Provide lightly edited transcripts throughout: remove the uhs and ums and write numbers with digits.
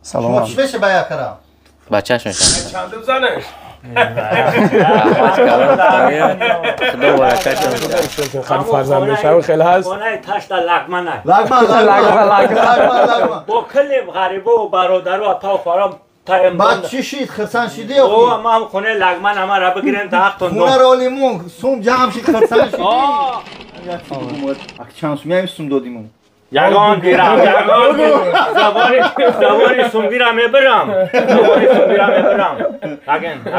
سلام چی بشه باید کرم بچه‌ش میشن چندم زنش خدا برکت خیلی فرزند میشه خیلی هست خونه تشت لغمنه لگمن با کلی غریبه و برادر و تا خورم تایم بعد چی شید خرسان شیدی او هم خونه لغمن همه را بگیریم تا حق تون خونه رو لیمون سوم جمع شید خرسان شیدی اک چند سومی سوم دادیمون یگان دیرم زبانی سومگیرم میبرم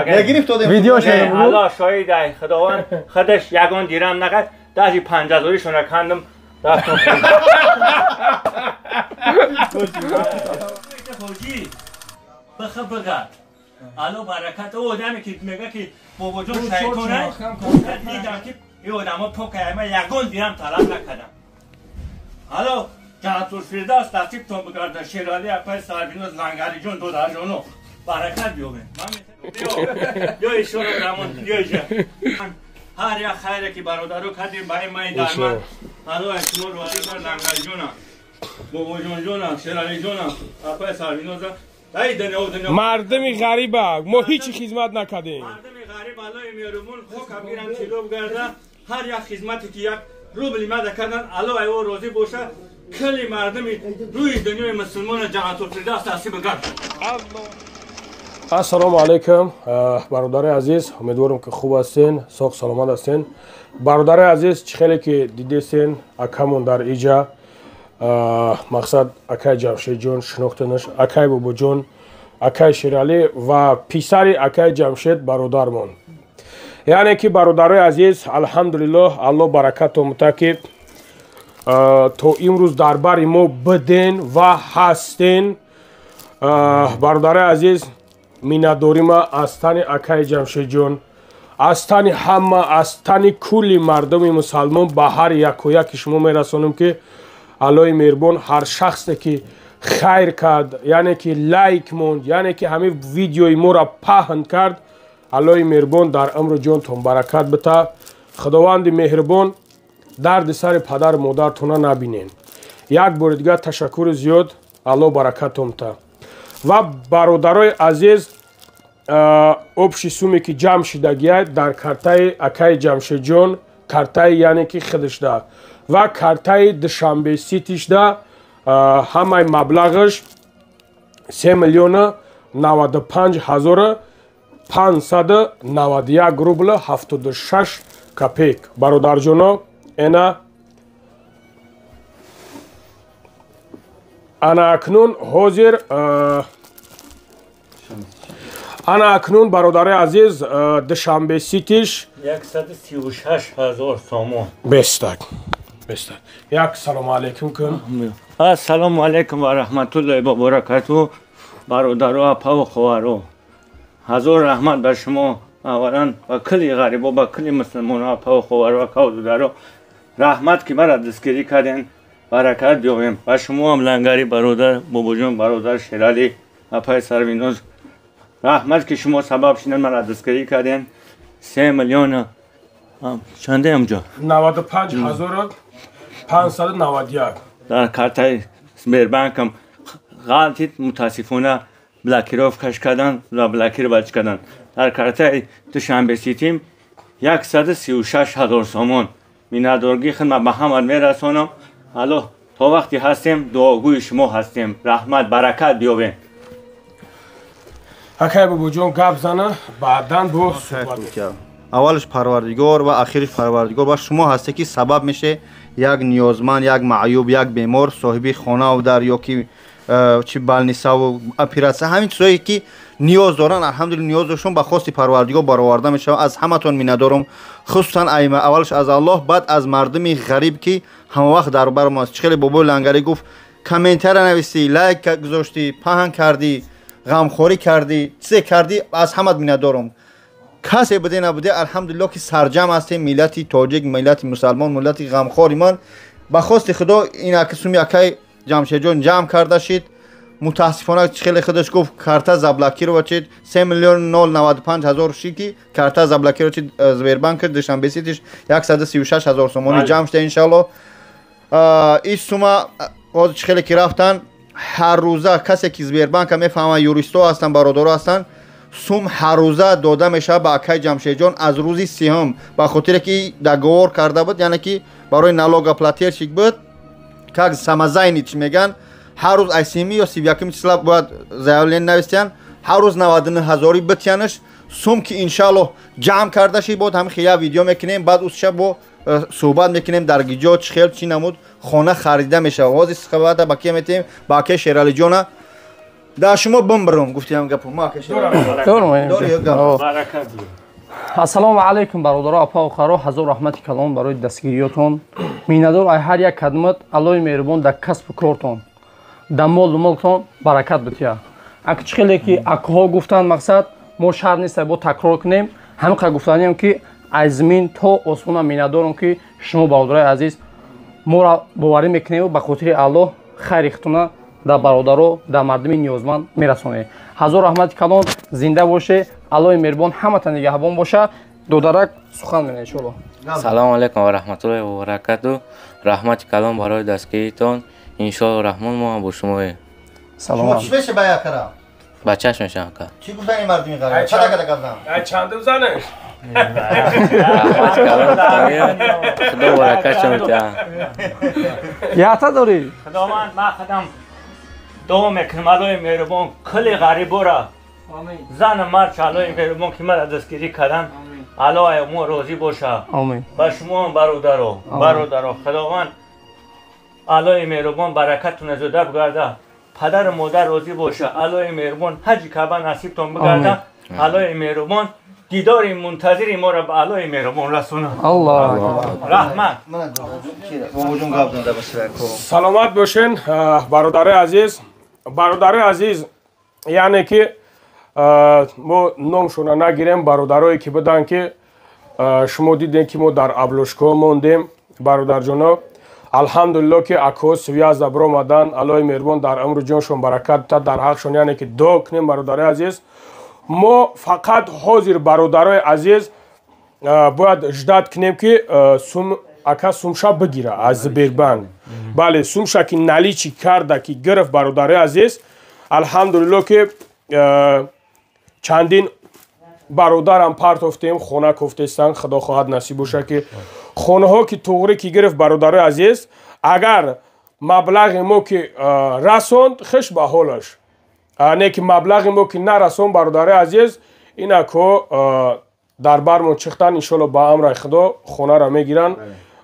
نگیریف تو دیم ویدیو شده بود الله شاید خداوند خودش یگان دیرم نقد داشتی 50,000 شون را کندم رفتم خوجی بخ بگرد الو برکت او آدمی که میگه که بابا جون شیطونه دیدم که این آدم ها پاکه همه یگان دیرم طلب نکردم الو جناب الفردوس ترتیب تون بگرد شیرالی اپای سربینوز لنگری جون دو در جونو برکت بیومه بیا ایشون رو رمون بیا ایجا هر یک خیره که برادرو کردیم برای من در من الو اشمور روحی بر لنگری جونا بابا جون جونا شیرالی جونا اپای سربینوز مردمی غریبه ما هیچی خدمت نکردیم مردمی غریب الای میرمون خوک بگیرم چلو بگرده هر یک خدمتی که یک روبلی مده کردن الو ایو روزی باشه کلی مردمی روی دنیای مسلمان جهات الفردوس تحصیل بگرد السلام علیکم برادر عزیز امیدوارم که خوب هستین ساق سلامت هستین برادر عزیز چه خیلی که دیدین اکمون در ایجا مقصد اکای جمشید جون شناختنش اکای بابا جون اکای شیرالی و پیسری اکای جمشید برادرمون یعنی که برادر عزیز الحمدلله الله برکت و متکی تو امروز در بر ما بدین و هستین برادر عزیز مینداری ما از تن اکای جمشید جون از تن همه از تن کلی مردم مسلمان به هر یک و یک شما میرسونم که الله مهربان هر شخصی که خیر کرد یعنی که لایک موند یعنی که همین ویدیوی ما را پهن کرد الله مهربان در عمر جانتون برکت بده خداوند مهربان درد سر پدر مادرتون نبینین یک بار دیگه تشکر زیاد الله برکتتون بده و برادرای عزیز ابشی سومی که جمع شدگی در کارتای اکای جمشید جان کارتای یعنی که خودش ده و کارتای دوشنبه سیتیش ده همه مبلغش 3,95,591 روبل 76 کپیک برادر جانا اینا انا اکنون حاضر انا اکنون برادر عزیز دوشنبه سیتیش 136,000 سومون بستک یک سلام علیکم کن السلام علیکم و رحمت الله و برکاته برادرو اپا و خوارو حضور رحمت بر شما اولا و کلی غریبا و کلی مسلمان اپا و خوارو و کودارو رحمت که مرا دستگیری کردین برکت بیاویم و شما هم لنگری برادر بابا جون برادر شیرالی اپای سروینوز رحمت که شما سبب شدین مرا دستگیری کردین 3 میلیون چنده امجا 95,591 در کارتای سپربانکم غلطی متاسفانه بلاکی رو کش کردن و بلاکی رو بچ کردن در کارتای دوشنبه سیتیم 136,000 سومون میندارگی خدمت به همه میرسونم الو تا وقتی هستیم دعاگوی شما هستیم رحمت برکت بیاوین اکای بابا جون گپ زنه بعدن با صحبت اولش پروردگار و آخرش پروردگار و شما هستی که سبب میشه یک نیازمند یک معیوب یک بیمار صاحبی خانه و در یا که چی بالنیسا و اپراسیون همین چیزایی که نیاز دارن الحمدلله نیازشون به خواست پروردگار برآورده میشه از همتون میندارم خصوصا اولش از الله بعد از مردم غریب که هم وقت در بر ما خیلی بابا لنگری گفت کامنتر نویسی لایک گذاشتی پهن کردی غمخوری کردی چه کردی از همت میندارم کسی بده نبوده الحمدلله که سرجم هستیم ملت تاجیک ملت مسلمان ملت غمخواری من به خواست خدا این اکسومی اکای جمشید جان جمع کرده شید متاسفانه خیلی خودش گفت کارت زبلکی رو بچید 3,095,000 شیکی کارت زبلکی رو چید سپربانک دوشنبه سیتش 136,000 سومونی جمع شده ان شاء الله این سوما خیلی که رفتن هر روزه کسی که زبیربانک میفهمه یوریستا هستن برادرها هستن سوم هر روزه داده میشه به اکای جمشید جان از روزی سیهم به خاطر که دگور کرده بود یعنی که برای نالوگا плательщик بود که самозайный چی میگن هر روز ایسیمی یا 31 چسла باید заявление نویسن هر روز 99000 بتیانش سوم که انشالله جمع کرده شی بود هم خیلی ویدیو میکنیم بعد اون شب با صحبت میکنیم در گیجا چه خیلی چی نمود خانه خریده میشه واضح صحبت با کی میتیم با کی شیرالی جونا دا شما بمبرم گفتیم گپ ما کی ассалому алайкум бародаро апа охаро ҳазор раҳмати калон барои дастгириётон миннатдор ай ҳар як қадамат аллоҳи меҳрубон дар касбу кортон дар молу молтон баракат бития ак чӣ хеле ки акҳо гуфтанд мақсад мо шарт нест бо такрор кунем ҳамиқа гуфтаниам ки аз зимин то осмона миннатдорам ки шумо бародарои азиз моро боварӣ мекунем ба хотири аллоҳ хайрихтона дар бародаро дар мардуми ниёзманд мерасонем ҳазор раҳмати калон зинда боше аллоҳи меҳрубон ҳаматон нигаҳбон боша додарак сухан мене иншоаллоҳ салому алайкум ва раҳматуллоҳи ва баракату раҳмати калон барои дастгиритон иншоаллоҳ раҳмон мо бо шумоем شما چی بشه باید کرد؟ بچه‌ش میشم که چی گفتن این مردمی قرار؟ چرا کده کردن؟ چندم زنش раҳмати калон худо баракатшо метиҳад яъта дорӣ خداوند ما خدم دعا میکنم الهی مهربان کل غریبا زن مرد الهی مهربان که مرا دستگیری کردن الهی ما راضی باشه آمین و شما برادرو خداوند الهی مهربان برکتتون زوده بگرده پدر و مادر راضی باشه الهی مهربان حج کعبه نصیبتون بگرده الهی مهربان دیدار منتظر ما را به الهی مهربان رسونه الله رحمت باباجون قبضن در بسیار سلامت باشین برادر عزیز یعنی که ما نامشون نگیریم برادرایی که بدن که شما دیدین که ما در ابلوشکو موندیم برادر جانا الحمدلله که اکو سویاز دبر آمدن الهی مهربان در عمر جانشون برکت تا در حقشون یعنی که دعا کنیم برادر عزیز ما فقط حاضر برادرای عزیز باید اجداد کنیم که اکا سومشا بگیره از زبیربند بله سومشا که نلی چی کرده که گرفت برادرای عزیز الحمدلله که چندین برادر هم پرت افتیم خونه کفتستان خدا خواهد نصیب باشه که خونه ها که توغری که گرفت برادرای عزیز اگر مبلغ ما که رسوند خش به حالش نه که مبلغ ما که نرسوند برادرای عزیز اینا که در برمون چختن انشالله با امر خدا خونه را میگیرن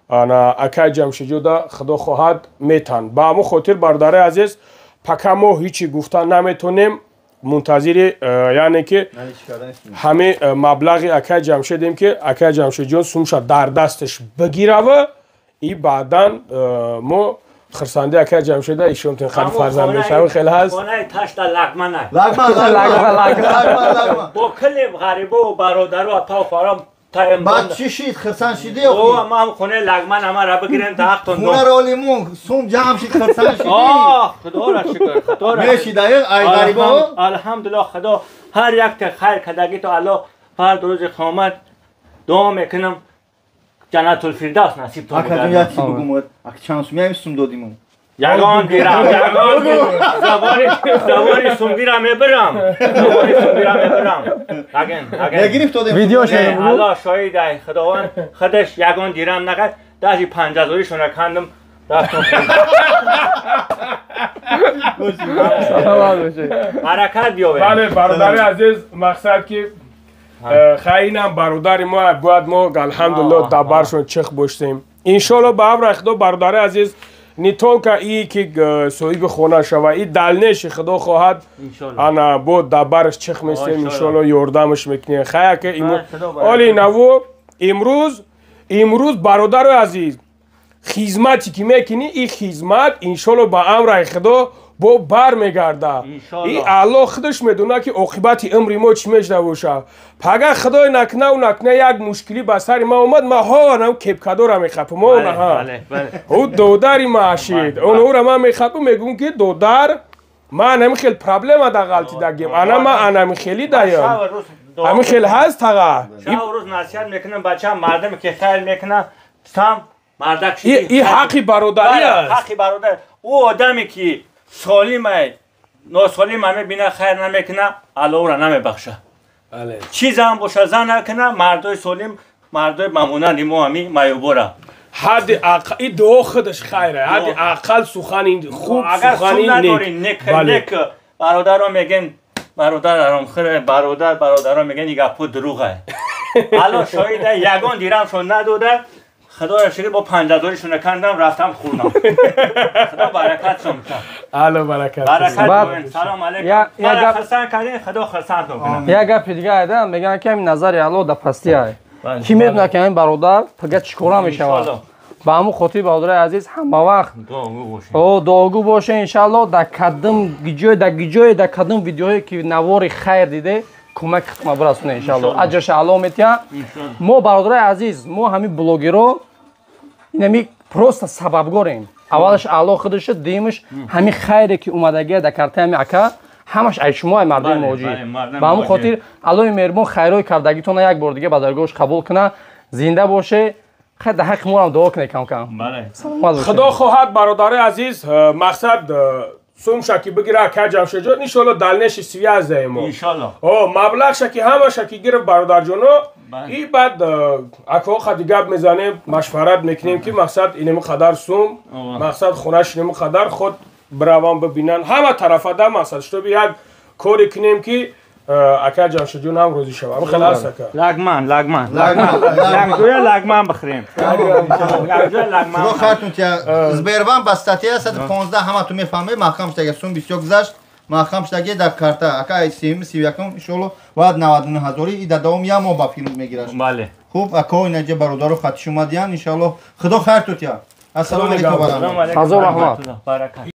انا اکای جمشیدجودا خدا خواهد میتن با همون خاطر برادرای عزیز پکا ما هیچی گفتن نمیتونیم منتظر یعنی که همه مبلغ اکای جمشیدیم که اکای جمشید جون سومشا در دستش بگیره و این بعدا ما خرسنده اکای جمشیده ایشون تن خرید فرزند بشه خیلی هست خانه تشت لغمه نه لگمه با کل غریبه و برادر و تا خارم بعد چی شید خرسان شیدی او ما هم خونه لغمه نما را بگیریم تا حقتون خونه را لیمون سوم جمع شید خرسان شیدی خدا را شکر خدا را میشی دقیق ای غریبه الحمدلله خدا هر یک تا خیر کدگی تو الله فرد روز قیامت دعا میکنم جنت الفردوس نصیب تو اکا دنیا چی بگم اکا چند سومی سوم دادیم یگان دیرم سواری سومگیرم میبرم نگیریم تو دیم ویدیو شده بود الله شاید ای خداوند خودش یگان دیرم نقد دازی 50,000 شون را کندم رفتم برکت بیاوه بله برادر عزیز مقصد که خیلی هم برادر ما باید ما الحمدلله دبرشون چخ باشتیم انشالله به امر خدا برادر عزیز نیتون که ای که صاحب خونه شوه ای دلنش خدا خواهد انا با دبرش چخ میستیم انشالله یاردمش میکنیم خیلی که آلی نوو امروز برادر عزیز خدمتی که میکنی این خدمت انشالله با امر خدا با بر میگرده این الله خودش میدونه که عاقبت عمر ما چی میشه باشه پگه خدای نکنه و نکنه یک مشکلی به سر ما اومد ما ها نم کپکادو میخوام ما نه او دوداری ماشید اون رو ما میخوام میگم که دودار ما نمیخیل پرابلم دا غلطی دگیم انا میخیلی دایم همین خیلی هست تاگه شب روز نصیحت میکنم بچه مردم که خیل میکنه سام مردک شدی این حقی برادری است حقی برادر او آدمی که سالیم ای ناسالیم همه بینه خیر نمیکنه الله را نمیبخشه بله چیز هم باشه زن نکنه مردای سالم مردای ممونه نیمو همی مایوبوره حد اقل این دعا خودش خیره حد اقل سخن خوب اگر سخنی سون نداری نک نک برادرها میگن برادر آرامخوره برادرها میگن این گپا دروغه الان شاید یگان دیرم شون نداده خدا را شکر با 50 شون کندم رفتم خوردم خدا برکت شون الله برکت برکت سلام علیکم خدا خرسان کردین خدا خرسان کنه یک گپ دیگه ایده میگن که این نظر الله در پستی ای کی میدونه که این برادر پگه چیکار میشود با همون خاطر برادر عزیز همه وقت دعاگو باشه انشالله در قدم گیجوی در قدم ویدیوهایی که نوار خیر دیده کمک ما برسونه انشالله اجرش الله میتیا ما برادر عزیز ما همین بلوگرها اینمی پروست سببگاریم اولش الله خودش دیمش همین خیری که اومدگی در کرته همین اکا همش ای شما مردم موجی با همون خاطر الله مهربان خیرای کردگیتون یک بار دیگه به درگاهش قبول کنه زنده باشه خد حق ما هم دعا کنه کم کم خدا خواهد برادر عزیز مقصد سوم شکی بگیره که جمع شجاعت انشالله دلنش سوی از ما انشالله مبلغ شکی همه شکی گرفت برادر جانو این بعد اکو خدی گپ میزنیم مشورت میکنیم که مقصد اینم قدر سوم مقصد خونش اینم قدر خود بروان ببینن همه طرفه ده مقصد شو یک کاری کنیم که اکا جمشید جون هم روزی شما خیلی هست اکا لگمان بخریم خدا خیرتون که زبیروان بستاتی هست 15 همه تو میفهمه محکم شده سوم 20 گذشت محکم شده در کارتا اکا 31 ان شاء الله بعد 99000 ای دوم یا ما با فیلم میگیرش بله خوب اکا اینجا برادر خاطر شما دیان ان شاء الله خدا خیرتون که السلام علیکم و رحمت حضور رحمت